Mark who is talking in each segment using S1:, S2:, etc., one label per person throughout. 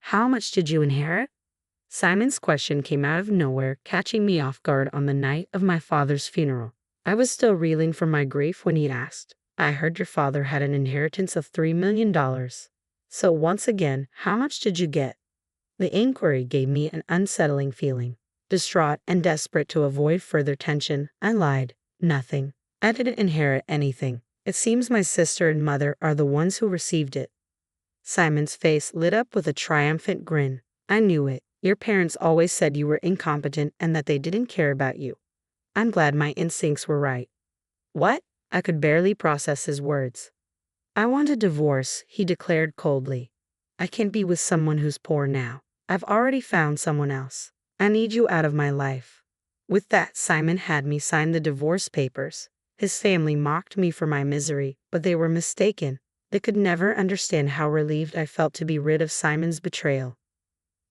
S1: How much did you inherit? Simon's question came out of nowhere, catching me off guard on the night of my father's funeral. I was still reeling from my grief when he asked, I heard your father had an inheritance of $3 million. So once again, how much did you get? The inquiry gave me an unsettling feeling. Distraught and desperate to avoid further tension, I lied. Nothing. I didn't inherit anything. It seems my sister and mother are the ones who received it. Simon's face lit up with a triumphant grin. I knew it. Your parents always said you were incompetent and that they didn't care about you. I'm glad my instincts were right. What? I could barely process his words. I want a divorce, he declared coldly. I can't be with someone who's poor now. I've already found someone else. I need you out of my life. With that, Simon had me sign the divorce papers. His family mocked me for my misery, but they were mistaken. They could never understand how relieved I felt to be rid of Simon's betrayal.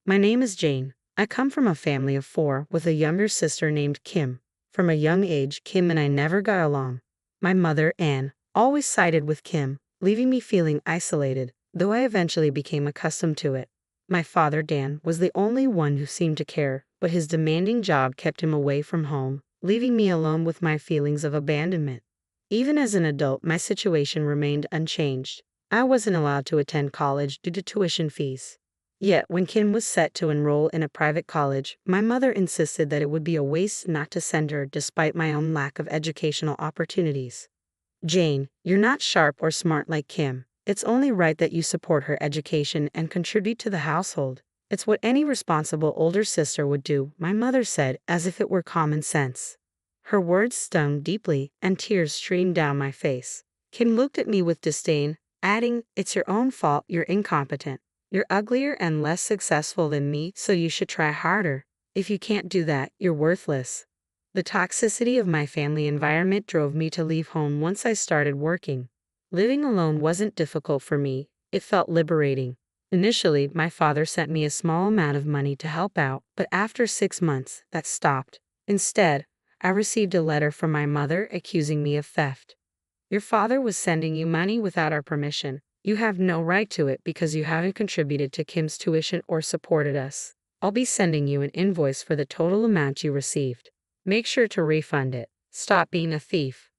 S1: My name is Jane. I come from a family of 4 with a younger sister named Kim. From a young age, Kim and I never got along. My mother, Anne, always sided with Kim, leaving me feeling isolated, though I eventually became accustomed to it. My father, Dan, was the only one who seemed to care, but his demanding job kept him away from home, leaving me alone with my feelings of abandonment. Even as an adult, my situation remained unchanged. I wasn't allowed to attend college due to tuition fees. Yet, when Kim was set to enroll in a private college, my mother insisted that it would be a waste not to send her despite my own lack of educational opportunities. Jane, you're not sharp or smart like Kim. It's only right that you support her education and contribute to the household. It's what any responsible older sister would do, my mother said, as if it were common sense. Her words stung deeply, and tears streamed down my face. Kim looked at me with disdain, adding, It's your own fault, you're incompetent. You're uglier and less successful than me, so you should try harder. If you can't do that, you're worthless. The toxicity of my family environment drove me to leave home once I started working. Living alone wasn't difficult for me, it felt liberating. Initially, my father sent me a small amount of money to help out, but after 6 months, that stopped. Instead, I received a letter from my mother accusing me of theft. Your father was sending you money without our permission. You have no right to it because you haven't contributed to Kim's tuition or supported us. I'll be sending you an invoice for the total amount you received. Make sure to refund it. Stop being a thief.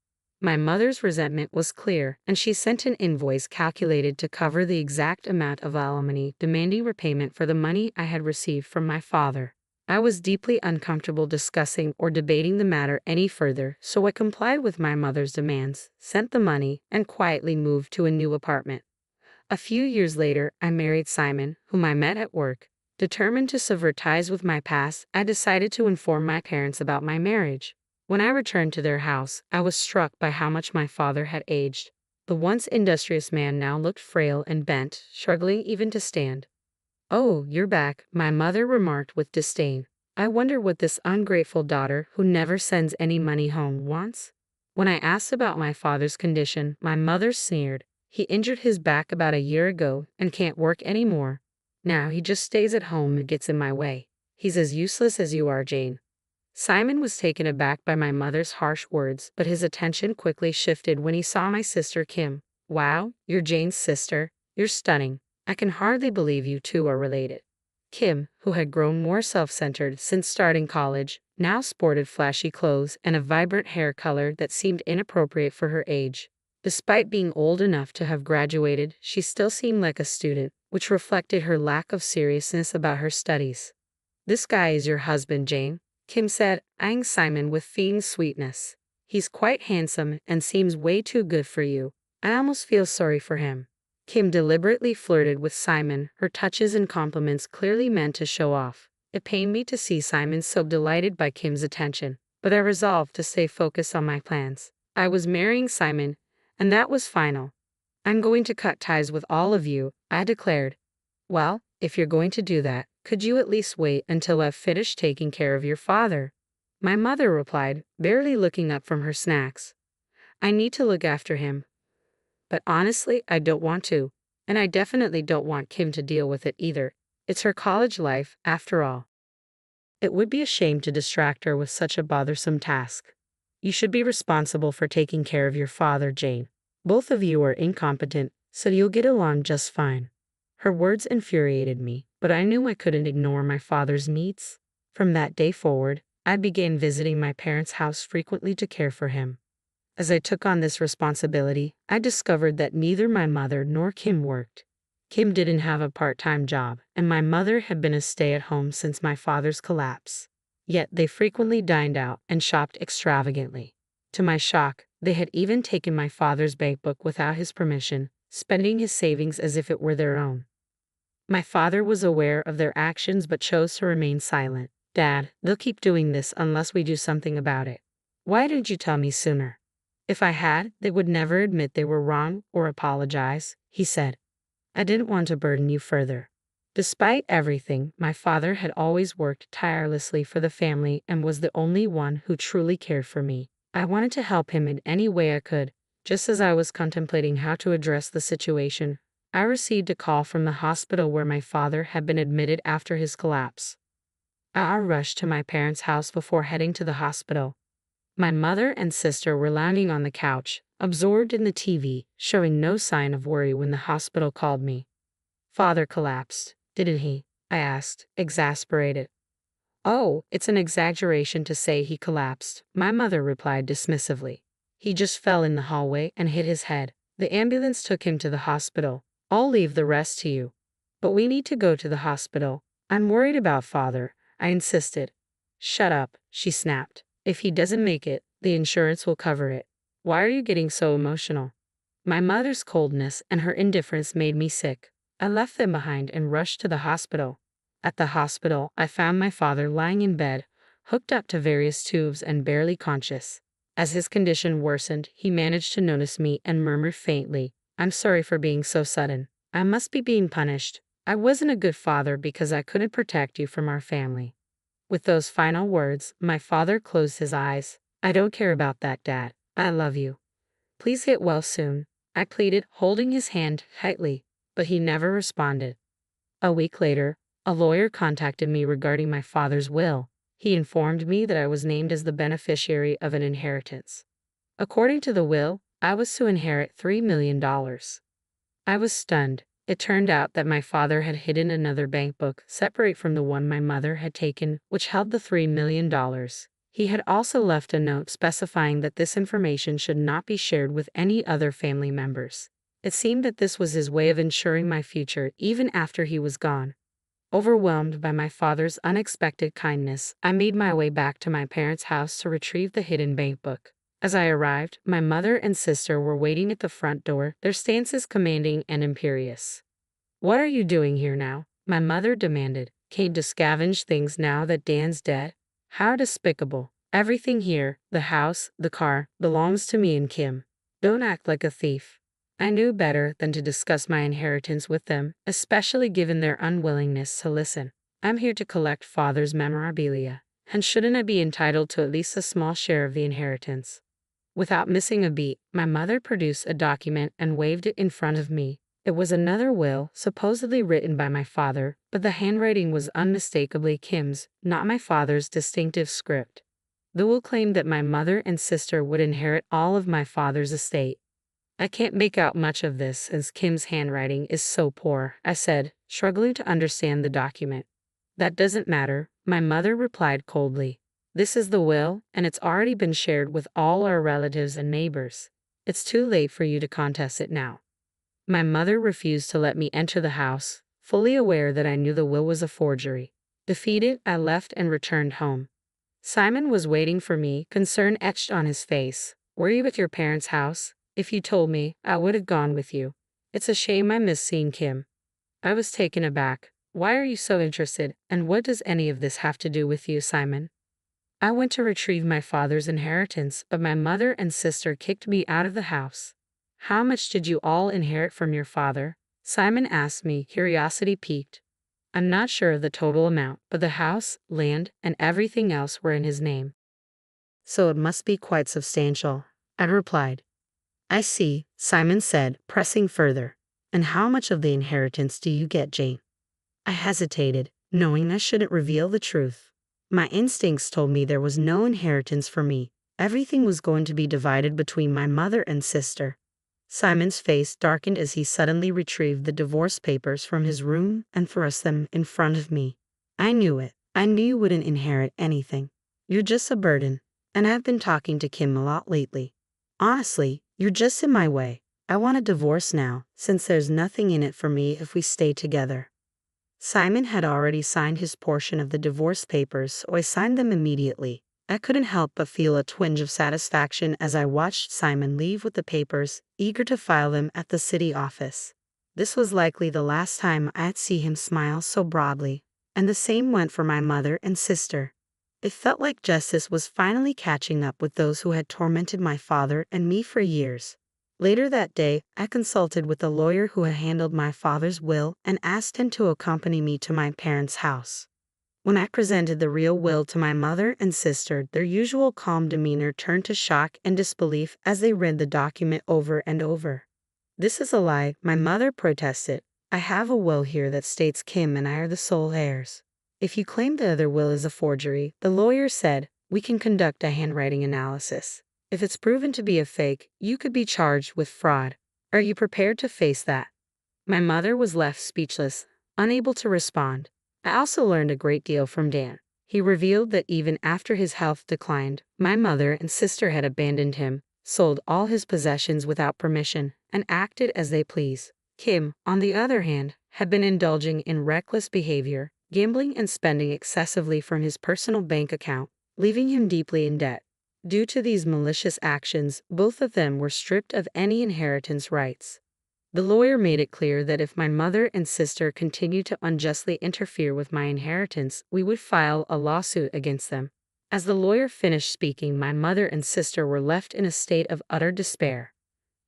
S1: My mother's resentment was clear, and she sent an invoice calculated to cover the exact amount of alimony, demanding repayment for the money I had received from my father. I was deeply uncomfortable discussing or debating the matter any further, so I complied with my mother's demands, sent the money, and quietly moved to a new apartment. A few years later, I married Simon, whom I met at work. Determined to sever ties with my past, I decided to inform my parents about my marriage. When I returned to their house, I was struck by how much my father had aged. The once industrious man now looked frail and bent, struggling even to stand. Oh, you're back, my mother remarked with disdain. I wonder what this ungrateful daughter, who never sends any money home, wants? When I asked about my father's condition, my mother sneered. He injured his back about a year ago and can't work anymore. Now he just stays at home and gets in my way. He's as useless as you are, Jane. Simon was taken aback by my mother's harsh words, but his attention quickly shifted when he saw my sister Kim. Wow, you're Jane's sister. You're stunning. I can hardly believe you two are related. Kim, who had grown more self-centered since starting college, now sported flashy clothes and a vibrant hair color that seemed inappropriate for her age. Despite being old enough to have graduated, she still seemed like a student, which reflected her lack of seriousness about her studies. This guy is your husband, Jane, Kim said, eyeing Simon with fiend sweetness. He's quite handsome and seems way too good for you. I almost feel sorry for him. Kim deliberately flirted with Simon, her touches and compliments clearly meant to show off. It pained me to see Simon so delighted by Kim's attention, but I resolved to stay focused on my plans. I was marrying Simon, and that was final. I'm going to cut ties with all of you, I declared. Well, if you're going to do that, could you at least wait until I've finished taking care of your father? My mother replied, barely looking up from her snacks. I need to look after him. But honestly, I don't want to. And I definitely don't want Kim to deal with it either. It's her college life, after all. It would be a shame to distract her with such a bothersome task. You should be responsible for taking care of your father, Jane. Both of you are incompetent, so you'll get along just fine. Her words infuriated me, but I knew I couldn't ignore my father's needs. From that day forward, I began visiting my parents' house frequently to care for him. As I took on this responsibility, I discovered that neither my mother nor Kim worked. Kim didn't have a part-time job, and my mother had been a stay-at-home since my father's collapse. Yet they frequently dined out and shopped extravagantly. To my shock, they had even taken my father's bank book without his permission, spending his savings as if it were their own. My father was aware of their actions but chose to remain silent. "Dad, they'll keep doing this unless we do something about it. Why didn't you tell me sooner?" "If I had, they would never admit they were wrong or apologize," he said. "I didn't want to burden you further." Despite everything, my father had always worked tirelessly for the family and was the only one who truly cared for me. I wanted to help him in any way I could. Just as I was contemplating how to address the situation, I received a call from the hospital where my father had been admitted after his collapse. I rushed to my parents' house before heading to the hospital. My mother and sister were lounging on the couch, absorbed in the TV, showing no sign of worry when the hospital called me. "Father collapsed, didn't he?" I asked, exasperated. "Oh, it's an exaggeration to say he collapsed," my mother replied dismissively. "He just fell in the hallway and hit his head. The ambulance took him to the hospital. I'll leave the rest to you." "But we need to go to the hospital. I'm worried about Father," I insisted. "Shut up," she snapped. "If he doesn't make it, the insurance will cover it. Why are you getting so emotional?" My mother's coldness and her indifference made me sick. I left them behind and rushed to the hospital. At the hospital, I found my father lying in bed, hooked up to various tubes and barely conscious. As his condition worsened, he managed to notice me and murmured faintly, "I'm sorry for being so sudden. I must be being punished. I wasn't a good father because I couldn't protect you from our family." With those final words, my father closed his eyes. "I don't care about that, Dad. I love you. Please get well soon," I pleaded, holding his hand tightly, but he never responded. A week later, a lawyer contacted me regarding my father's will. He informed me that I was named as the beneficiary of an inheritance. According to the will, I was to inherit $3 million. I was stunned. It turned out that my father had hidden another bank book separate from the one my mother had taken, which held the $3 million. He had also left a note specifying that this information should not be shared with any other family members. It seemed that this was his way of ensuring my future even after he was gone. Overwhelmed by my father's unexpected kindness, I made my way back to my parents' house to retrieve the hidden bank book. As I arrived, my mother and sister were waiting at the front door, their stances commanding and imperious. "What are you doing here now?" my mother demanded. "Came to scavenge things now that Dan's dead? How despicable. Everything here, the house, the car, belongs to me and Kim. Don't act like a thief." I knew better than to discuss my inheritance with them, especially given their unwillingness to listen. "I'm here to collect Father's memorabilia, and shouldn't I be entitled to at least a small share of the inheritance?" Without missing a beat, my mother produced a document and waved it in front of me. It was another will, supposedly written by my father, but the handwriting was unmistakably Kim's, not my father's distinctive script. The will claimed that my mother and sister would inherit all of my father's estate. "I can't make out much of this since Kim's handwriting is so poor," I said, struggling to understand the document. "That doesn't matter," my mother replied coldly. "This is the will, and it's already been shared with all our relatives and neighbors. It's too late for you to contest it now." My mother refused to let me enter the house, fully aware that I knew the will was a forgery. Defeated, I left and returned home. Simon was waiting for me, concern etched on his face. "Were you at your parents' house? If you told me, I would have gone with you. It's a shame I missed seeing Kim." I was taken aback. "Why are you so interested, and what does any of this have to do with you, Simon?" "I went to retrieve my father's inheritance, but my mother and sister kicked me out of the house." "How much did you all inherit from your father?" Simon asked me, curiosity piqued. "I'm not sure of the total amount, but the house, land, and everything else were in his name. So it must be quite substantial," I replied. "I see," Simon said, pressing further. "And how much of the inheritance do you get, Jane?" I hesitated, knowing I shouldn't reveal the truth. My instincts told me there was no inheritance for me. Everything was going to be divided between my mother and sister. Simon's face darkened as he suddenly retrieved the divorce papers from his room and thrust them in front of me. I knew it. I knew you wouldn't inherit anything. You're just a burden. And I've been talking to Kim a lot lately. Honestly, you're just in my way. I want a divorce now, since there's nothing in it for me if we stay together. Simon had already signed his portion of the divorce papers, so I signed them immediately. I couldn't help but feel a twinge of satisfaction as I watched Simon leave with the papers, eager to file them at the city office. This was likely the last time I'd see him smile so broadly, and the same went for my mother and sister. It felt like justice was finally catching up with those who had tormented my father and me for years. Later that day, I consulted with the lawyer who had handled my father's will and asked him to accompany me to my parents' house. When I presented the real will to my mother and sister, their usual calm demeanor turned to shock and disbelief as they read the document over and over. "This is a lie," my mother protested. "I have a will here that states Kim and I are the sole heirs." "If you claim the other will is a forgery," the lawyer said, "we can conduct a handwriting analysis. If it's proven to be a fake, you could be charged with fraud. Are you prepared to face that?" My mother was left speechless, unable to respond. I also learned a great deal from Dan. He revealed that even after his health declined, my mother and sister had abandoned him, sold all his possessions without permission, and acted as they pleased. Kim, on the other hand, had been indulging in reckless behavior, gambling and spending excessively from his personal bank account, leaving him deeply in debt. Due to these malicious actions, both of them were stripped of any inheritance rights. The lawyer made it clear that if my mother and sister continued to unjustly interfere with my inheritance, we would file a lawsuit against them. As the lawyer finished speaking, my mother and sister were left in a state of utter despair.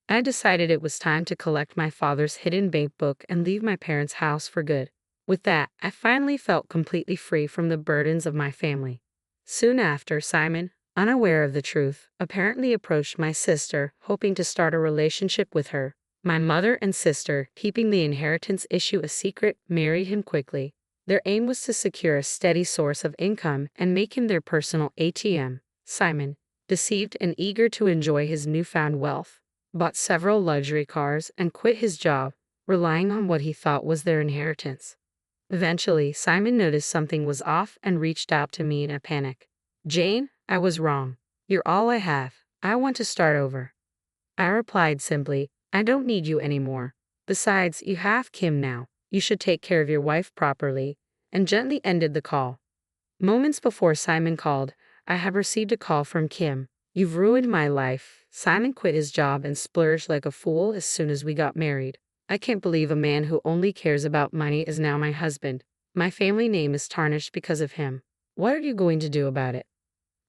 S1: I decided it was time to collect my father's hidden bank book and leave my parents' house for good. With that, I finally felt completely free from the burdens of my family. Soon after, Simon, unaware of the truth, apparently approached my sister, hoping to start a relationship with her. My mother and sister, keeping the inheritance issue a secret, married him quickly. Their aim was to secure a steady source of income and make him their personal ATM. Simon, deceived and eager to enjoy his newfound wealth, bought several luxury cars and quit his job, relying on what he thought was their inheritance. Eventually, Simon noticed something was off and reached out to me in a panic. "Jane, I was wrong. You're all I have. I want to start over." I replied simply, "I don't need you anymore. Besides, you have Kim now. You should take care of your wife properly," and gently ended the call. Moments before Simon called, I had received a call from Kim. "You've ruined my life." Simon quit his job and splurged like a fool as soon as we got married. "I can't believe a man who only cares about money is now my husband. My family name is tarnished because of him. What are you going to do about it?"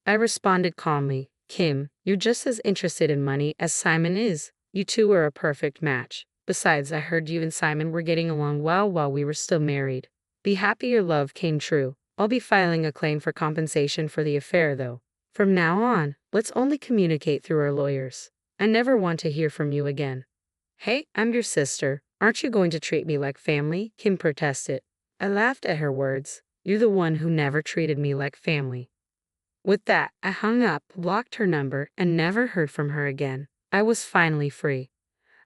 S1: I responded calmly, "Kim, you're just as interested in money as Simon is. You two are a perfect match. Besides, I heard you and Simon were getting along well while we were still married. Be happy your love came true. I'll be filing a claim for compensation for the affair, though. From now on, let's only communicate through our lawyers. I never want to hear from you again." "Hey, I'm your sister. Aren't you going to treat me like family?" Kim protested. I laughed at her words. "You're the one who never treated me like family." With that, I hung up, blocked her number, and never heard from her again. I was finally free.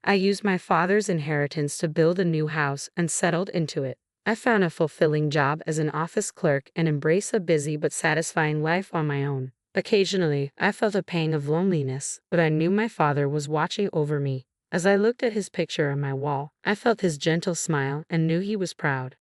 S1: I used my father's inheritance to build a new house and settled into it. I found a fulfilling job as an office clerk and embraced a busy but satisfying life on my own. Occasionally, I felt a pang of loneliness, but I knew my father was watching over me. As I looked at his picture on my wall, I felt his gentle smile and knew he was proud.